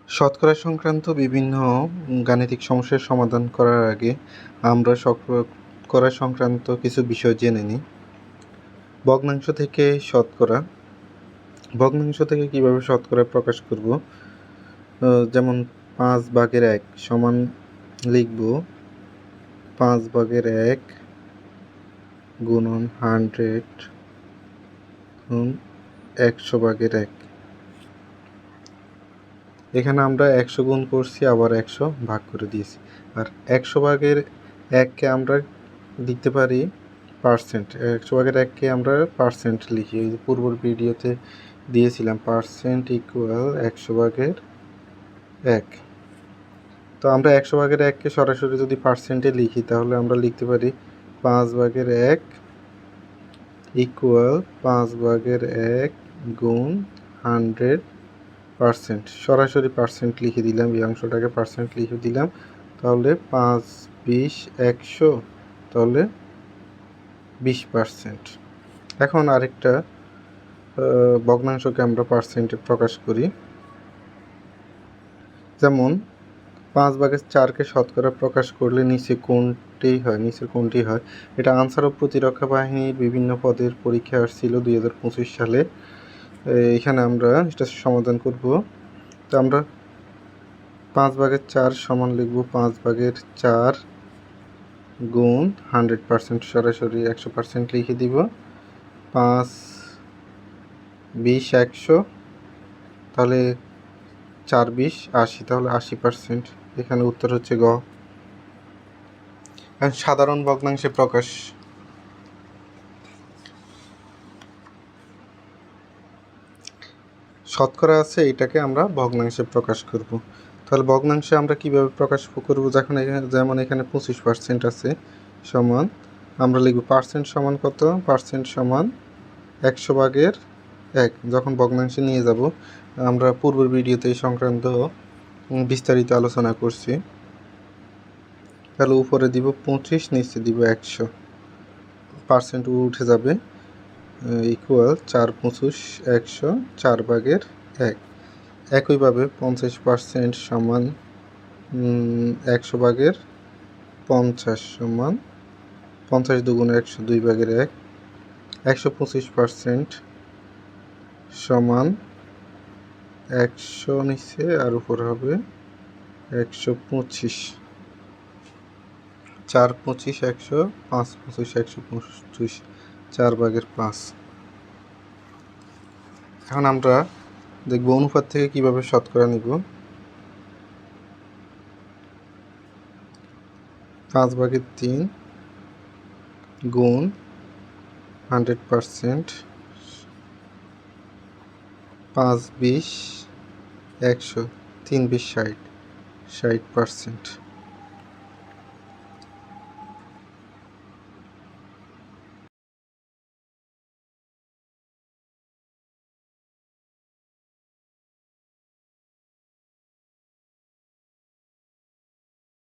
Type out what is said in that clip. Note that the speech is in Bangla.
শতকরা সংক্রান্ত বিভিন্ন গাণিতিক সমস্যার সমাধান করার আগে আমরা শতকরা সংক্রান্ত কিছু বিষয় জেনে নিই। ভগ্নাংশ থেকে শতকরা। ভগ্নাংশ থেকে কিভাবে শতকরা প্রকাশ করব, যেমন 5/1 সমান লিখব 5/1 গুণন 100 গুণ 100/1। এখানে আমরা 100 গুণ করছি, আবার 100 ভাগ করে দিয়েছি। আর 100/1কে আমরা লিখতে পারি পার্সেন্ট। 100/1কে আমরা পার্সেন্ট লিখি, এই যে পূর্বের ভিডিওতে দিয়েছিলাম পার্সেন্ট ইকুয়াল 100/1। তো আমরা 100/1কে সরাসরি যদি পার্সেন্টে লিখি তাহলে আমরা লিখতে পারি 5/1 ইকুয়াল 5/1 গুণ 100%। সরাসরি পার্সেন্ট লিখে দিলাম, এই অংশটাকে পার্সেন্ট লিখে দিলাম। তাহলে 5, 20, 100, তাহলে 20%। এখন আরেকটা ভগ্নাংশকে আমরা পার্সেন্টে প্রকাশ করি। যেমন 5/4কে শতকরা প্রকাশ করলে নিচের কোনটি হয়? এটা আনসার ও প্রতিরক্ষা বাহিনীর বিভিন্ন পদের পরীক্ষা আসছিল 2025 সালে। এখানে আমরা এটা সমাধান করব। তো আমরা 5/4 সমান লিখব 5/4 গুণ 100%, সরাসরি 100% লিখে দিব। 5, 20, 100, তাহলে 4, 20, 80, তাহলে 80%। এখানে উত্তর হচ্ছে গ। সাধারণ ভগ্নাংশে প্রকাশ। শতকরা আছে, এটাকে আমরা ভগ্নাংশে প্রকাশ করব। তাহলে ভগ্নাংশে আমরা কিভাবে প্রকাশ করব? যেমন এখানে 25% আছে, সমান আমরা লিখব পার্সেন্ট সমান কত? পার্সেন্ট সমান 100/1। যখন ভগ্নাংশে নিয়ে যাব, আমরা পূর্বের ভিডিওতে এই সংক্রান্ত বিস্তারিত আলোচনা করছি। তাহলে উপরে দিব 25, নিচে দিব 100, পার্সেন্ট উঠে যাবে, ইকুয়াল 4, 25, 100, 4/1। একইভাবে 50% সমান 100/50 সমান 50 দুগুণে 100, 2/1। 125% সমান 100 নিচে আর উপর হবে 125। 4, 25, 100, 5, 25, 125, 4/5। এখন আমরা দেখব অনুপাত থেকে কিভাবে শতকরা নিব। 5/3 গুণ 100%, 5, 20, 100, 3, 20, 60%।